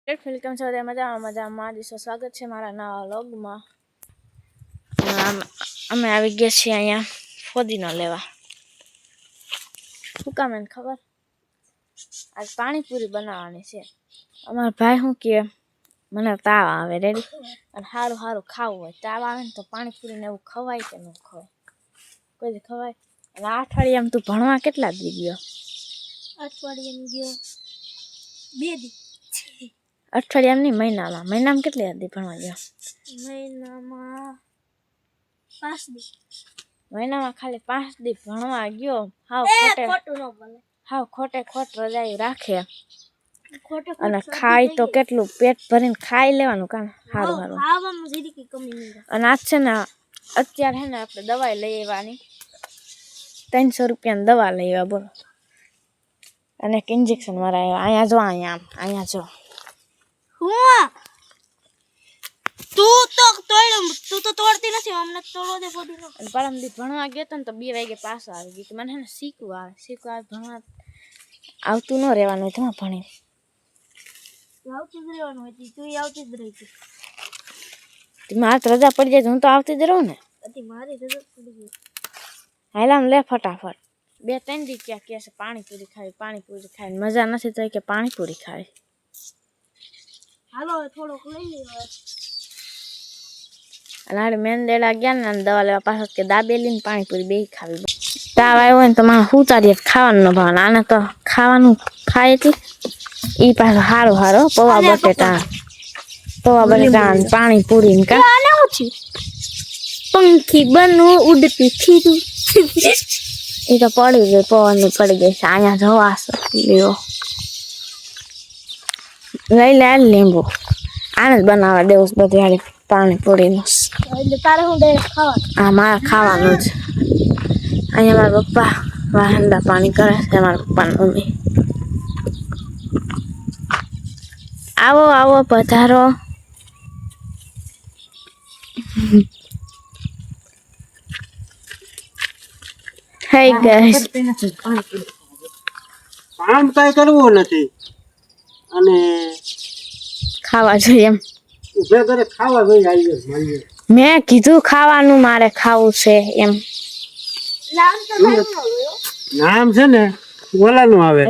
Welcome છો મજામાં દિવસો સ્વાગત છે મારા નવા વ્લોગમાં। અમે આવી ગયા છીએ અહીંયા ફોદીનો લેવા। શું કામ એને ખબર? આજ પાણીપુરી બનાવવાની છે। અમારા ભાઈ શું કહે, મને તાવ આવે રેડી, અને સારું સારું ખાવું હોય, તાવ આવે ને તો પાણીપુરી ને એવું ખવાય કે ન ખવાય? કોઈ ખવાય? અને આ અઠવાડિયામાં તું ભણવા કેટલા દી ગયો? અઠવાડિયામાં ગયો 2 દી। અઠવાડિયામાં નહીં, મહિનામાં કેટલી હતી ભણવા ગયો? મહિનામાં 5 દી। મહિનામાં ખાલી 5 દી ભણવા ગયો? હાવ ખોટે ખોટ રજાઈ રાખે। અને ખાય તો કેટલું પેટ ભરીને ખાઈ લેવાનું કામ સારું સારું। અને આજ છે ને અત્યારે હે ને આપણે દવાઈ લઈ આવવાની, 300 રૂપિયાની દવા લઈ આવ્યા બોલો। અને એક ઇન્જેક્શન મરાવ્યા। અહીંયા જો તું તો તોડતી નથી, અમને તોડો દે પોડી નો। અને પરમ દી ભણવા ગયો તો 2 વાગે પાછો આવી ગયો। મને હે ને શીખવું આવે ભણવા આવતું ન રહેવાનું, તમે ભણી આવતી જ રહેવાનું હોય, તું આવતી જ રહી હતી। મારે તો રજા પડી જાય તો હું તો આવતી જ રહું ને। મારી રજા પડી ગઈ। હાલામ લે ફટાફટ। 2-3 દી ક્યાં કહે છે પાણીપુરી ખાવી મજા નથી તો કે પાણીપુરી ખાવી। હાલો થોડોક લઈ લેવા। અને મેન દેડા ગયા ને દવા લેવા પાછળ કે દાબેલી ને પાણીપુરી બે ખાવી। તાવ આવ્યો હોય ને તો મારે ઉતારીએ ખાવાનું ન ભાવે, આને તો ખાવાનું ખાય એટલે એ પાછું સારું પૌવા બટેટા પાણીપુરી ને પંખી બનવું ઉડતી થીરું એ તો પડી ગઈ, પવન પડી ગઈ છે। અહીંયા જવા લ્યો લઈ લે લીંબુ, આને જ બનાવવા દેવું બધી હારી પાણીપુરી નું। તારે હું ડાયરેક્ટ ખાવા? હા મારે ખાવાનું જ। અહીંયા મારા પપ્પા વાહંદા પાણી કરે છે, મારા પપ્પાની મમ્મી। આવો આવો પધારો। હાય ગાઈસ, કામ કઈ કરવું નથી અને ખાવા જોઈએ એમ। ઉભે કરે ખાવા ગઈ આવી મેં કીધું ખાવાનું મારે ખાવું છે એમ। નામ છે ને ઓલાનું આવે,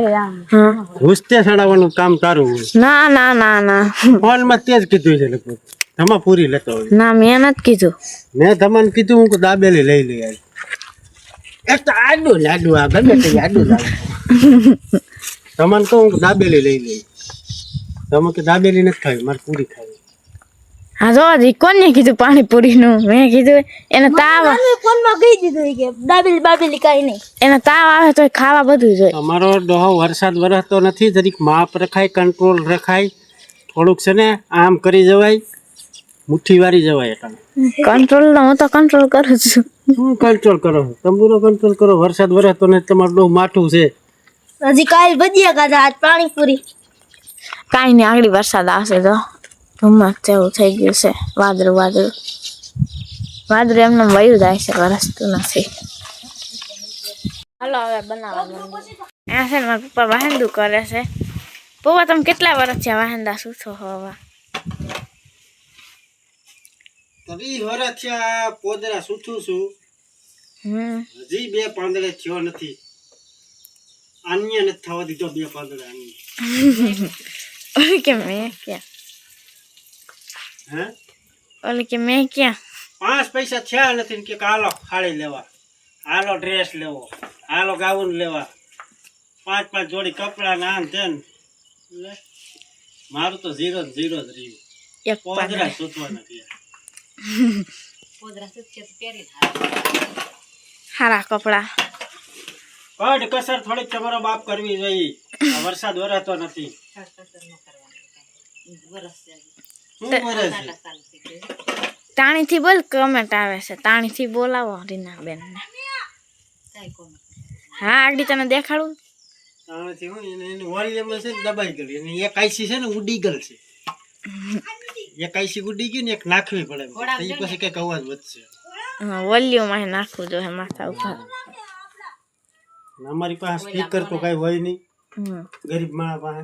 ઘૂસતે ચડાવવાનું કામ તારું હોય। ના ના ના ના, ફોન માં તેજ કીધું છે લગભગ ધમા પૂરી લેતો હોય। ના મેં નથી કીધું, મેં તમને કીધું હું દાબેલી લઈ લઈ આવી। એક તો આડું લાડુ આ ગમે તે આડું લાડુ તમને કહું દાબેલી લઈ લઈ, તમે કે દાબેલી નથી ખાવી, મારે પૂરી ખાવી। હા જો કોને કીધું પાણીપુરી નું? મેં કીધું એને તાવ ફોન માં કહી દીધું કે દાબેલી કાઈ નહીં, એને તાવ આવે તો ખાવા બધું જોઈએ। અમારો ડોહો વરસાદ વરસતો નથી, જરીક માપ રખાય, કંટ્રોલ રખાય, થોડુંક છે ને આમ કરી જવાય, મુઠ્ઠી વારી જવાય। કંટ્રોલ હું તો કંટ્રોલ કરું છું। શું કંટ્રોલ કરો? તંબુરો કંટ્રોલ કરો। વરસાદ વરસતો નથી, તમારું ડોહ માઠું છે। હજી કાલ ભજીયા ખાધા, આજ પાણીપુરી। કાંઈ નહીં, આગળ વરસાદ આવશે તો ધુમ્મસ જેવું થઈ ગયું છે, વાદળું એમને વયું જાય છે, વરસતું નથી। હાલો હવે બનાવવા અહીંયા છે ને મારા પપ્પા વાહેંદું કરે છે। પપ્પા તમે કેટલા વર્ષ થયા વાહેંદા શું છો હવા? 30 વર્ષ થયા પોદરા સૂઠું છું, હજી 2 પાંદડે થયો નથી। અન્ય નથી થવા દીધો 2 પાંદડા ઓલી કે મેં ક્યાં? હે ઓલી કે મેં ક્યાં? 5 પૈસા થયા નથી કે હાલો ખાડી લેવા, હાલો ડ્રેસ લેવો, હાલો ગાઉન લેવા, 5 જોડી કપડા ના આન તેન, મારું તો 0 જ રહ્યું। એક પોદરા સૂતવા નથી। હારા કપડા કડ કસર થોડીક તમારો બાપ કરવી જોઈએ। વરસાદ વરસતો નથી। તાણી થી બોલ, કમેન્ટ આવે છે, તાણી થી બોલાવો રીના બેન ને। હા આગળ તને દેખાડું, તાણીથી હું એને વોલ્યુમ છે ને દબાઈ ગઈ, અને એક આઈસી છે ને ઉડી ગઈ છે, એક આઈસી ઉડી ગઈ ને એક નાખવી પડે, એ પછી કઈક અવાજ વધશે। વોલ્યુમ અહીં નાખવું જોઈએ માથા ઉપર। અમારી પાસે સ્પીકર તો કઈ હોય નહીં, ગરીબ માણસ પાસે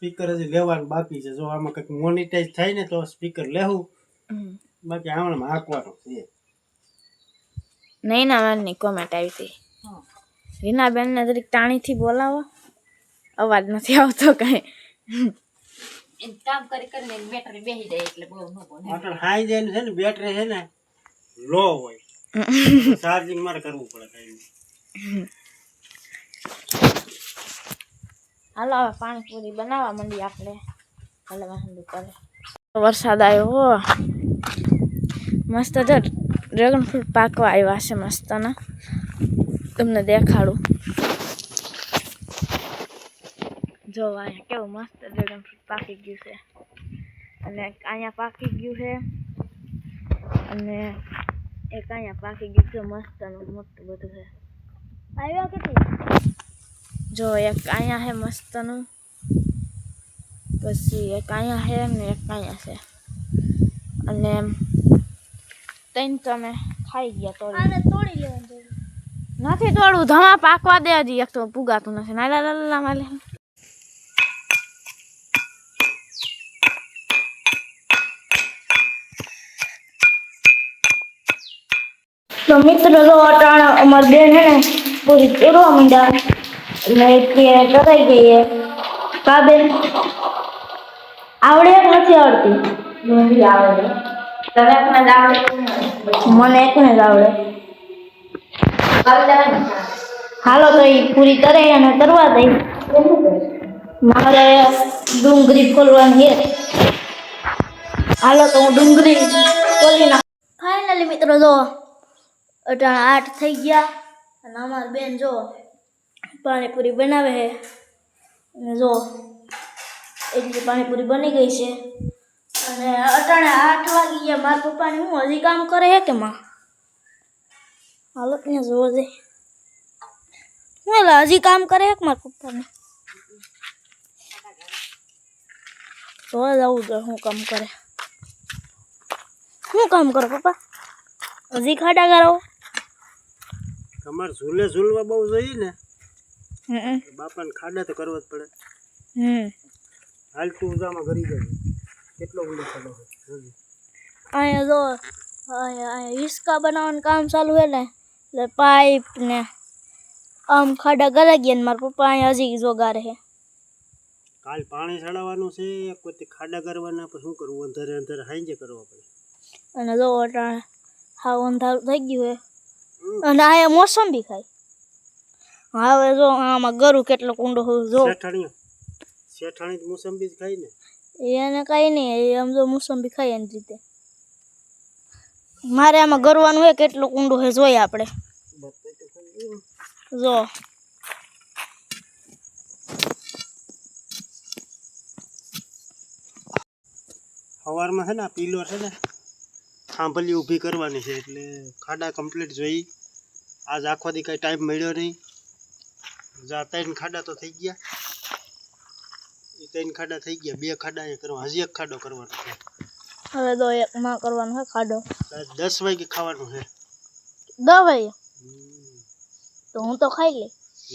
સ્પીકર હજી લેવાનું બાકી છે. જો આમાં કંઈક મોનિટાઈઝ થાય ને તો સ્પીકર લેવું, બાકી આમાં હાંકવાનું છે. નહીં ના મારની કોમેન્ટ આવી હતી, રીનાબેનને જરીક ટાણીથી બોલાવો, અવાજ નથી આવતો કાંઈ. અટલ હાઈ જાય છે ને બેટરી છે ને લો હોય, ચાર્જિંગ મારે કરવું પડે કઈ. હાલો હવે પાણીપુરી બનાવવા માંડી આપણે. ભલે વાંધો કરે. વરસાદ આવ્યો મસ્ત. જો ડ્રેગન ફ્રૂટ પાકવા આવ્યા છે મસ્તના, તમને દેખાડું. જો અહીંયા કેવું મસ્ત ડ્રેગન ફ્રૂટ પાકી ગયું છે, અને અહીંયા પાકી ગયું છે, અને એક અહીંયા પાકી ગયું છે મસ્તનું મોટું બધું છે. આવ્યો કેટલી? જો એક અહીંયા છે મસ્તનું, પછી એક અહીંયા છે ને એક અહીંયા છે, અને ત્રણ તો અમે ખાઈ ગયા. તોડી આને તોડી લેવાનું છે. નથી તોડવું, ધમા પાકવા દે હજી. એક તો પુગાતું નથી. નાલા લાલા માલે તો મિત્રો જો અટાણા અમાર બેન હે ને પૂરી તોડવા માંડ્યા, એટલે કે તરાઈ ગઈ હે. કા બેન આવડે કે નથી આવડતી? નથી આવડે. તને એકને જ આવડે? મને એકને જ આવડે. હાલો તો એ પૂરી તરાઈ અને તરવા દઈ. મારે ડુંગળી ફોલવાની છે. હાલો તો હું ડુંગળી ફોલી નાખ. ફાઇનલી મિત્રો જો અટાણા 8 થઈ ગયા, અને અમારી બેન જો પાણીપુરી બનાવે છે. અને જો એટલી પાણીપુરી બની ગઈ છે, અને અટાણે 8 વાગી ગયા. મારા પપ્પાને હું હજી કામ કરે છે કે માં? હાલો ત્યાં જોવો દે. હું એટલે હજી કામ કરે છે કે મારા પપ્પાને? જોવા જવું જોઈએ શું કામ કરે. શું કામ કરો પપ્પા? હજી ખાડા કરો? તમારે ઝૂલવા બહુ જોઈએ ને, બાપાને ખાડા તો કરવા જ પડે. હાલ તું ઉજામાં કરી જાય કેટલો ઊંડો ખાડો છે. અહીંયા જો અહીંયા હિસકા બનાવવાનું કામ ચાલુ છે ને, એટલે પાઇપ ને આમ ખાડા ગરાઈ ગયા. ને મારા પપ્પા અહીંયા હજી જોગારે છે. કાલ પાણી ચડાવવાનું છે, કોઈ ખાડા કરવાના, પણ શું કરવું, અંધારે અંધારે હાંજે કરવા પડે. અને જો અટાણે હાવ અંધારું થઈ ગયું છે, અને અહીંયા મોસંબી ખાય. હવે જો આમાં ગરું કેટલો કુંડો જો. શેઠાણી મોસંબી જ ખાય ને, એને કઈ નહીં, આમ જો મોસંબી ખાય એની રીતે. મારે આમાં ગરવાનું હોય કેટલું કુંડું છે જોઈએ આપણે. જો સવારમાં છે ને પીલો છે ને થાંભલી ઊભી કરવાની છે, એટલે ખાડા કમ્પ્લીટ જોઈ. આજ આખો દી કઈ ટાઈમ મળ્યો નહીં. જા 3 ખાડા તો થઈ ગયા, એ 3 ખાડા થઈ ગયા. 2 ખાડા એ કરવા, હજી 1 ખાડો કરવાનો છે. હવે તો એક માં કરવાનો છે ખાડો. 10 વાગે ખાવાનું છે. 10 વાગે તો હું તો ખાઈ લે.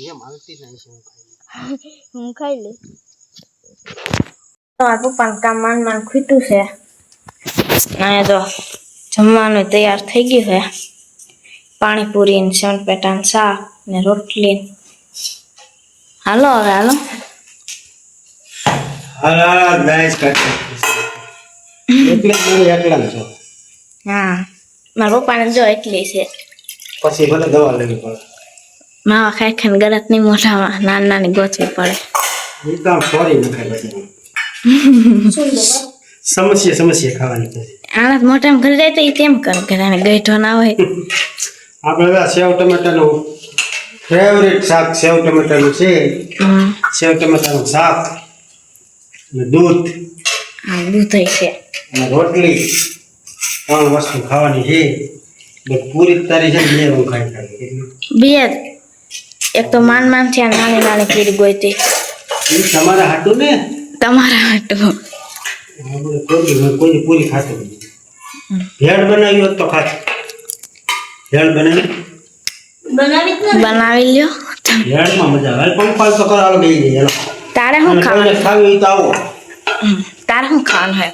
એમ હાલતી નહીં છે, હું ખાઈ લે. મારા પપ્પાનું કામ માંડ માંડ ખૂટ્યું છે. અહીંયા તો જમવાનું તૈયાર થઈ ગયું છે. પાણીપુરી ને સેવન પેટાનું શાક ને રોટલી. હાલો હવે હાલો. હા નાઈસ કાઢી એટલે મારે એકલા છો. હા મારા પપ્પાને જો એટલી છે. પછી ભલે દવા લેવી પડે. માવા ખાઈ ખાઈને ગરત નહીં મોઢામાં નાની નાની ગોતવી પડે. એકદમ સોરી ન ખાઈ સમસ્યા ખાવાની પછી આના મોઢામાં ઘરે જાય તો એ તેમ કરે કે આને ગઈઠો ના હોય. આપણે સેવ ટમેટાનું ફેવરેટ શાક સેવ ટમેટાનું છે. સેવ ટમેટાનું શાક અને દૂધ, હા દૂધ છે અને રોટલી, 3 વસ્તુ ખાવાની છે. પૂરી તારી છે ને 2 હું ખાઈ. બે એક તો માન માન છે, નાની નાની પૂરી ગોઈતી. એ તમારા હાટું ને, તમારા હાટું. કોઈ પૂરી ખાતો નહીં. ભેળ બનાવી હોત તો ખાત. ભેળ બનાવી બનાવી બનાવી લ્યો. ભેળમાં મજા આવે. પંપાલ તો કરાવ ગઈ જાય. તારે શું ખાવાનું ખાવી તો આવો તારે શું ખાવાનું હે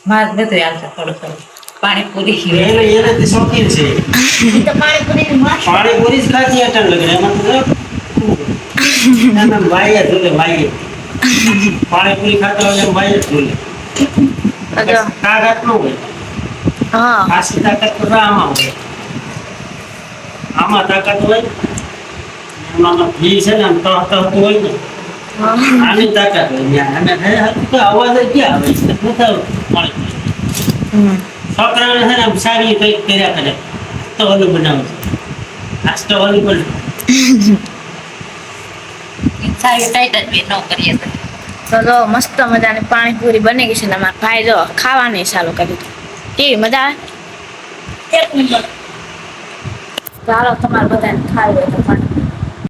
મારે બધું આવશે થોડું થોડું પાણીપુરી એને શોખીન છે પાણીપુરી જ ખાતી અટન લગે એમાં તો એમ ભાઈ ઝૂલે ભાઈ પાણીપુરી ખાતા હોય એમ ભાઈ ઝૂલે તાકાત ન હોય હા ખાસી તાકાત તો આમાં હોય આમાં તાકાત હોય એમાં ઘી છે ને આમ તહતું હોય ને આની તાકાત હોય અને તો અવાજ જ ક્યાં આવે છે શું થયું પાણીપુરી છોકરાઓને છે ને આમ સારી કંઈક કર્યા કરે તો ઓલું બનાવે છે આજ તો ઓલું બોલ સારી ટાઈટ જ ન કરીએ તો જો મસ્ત મજાની પાણીપુરી બની ગઈ છે ને અમારા ભાઈ જો ખાવાની ચાલુ કરી દીધું કેવી મજા આવે એક નંબર ચાલો તમારે બધાને ખાવી હોય તો પાણી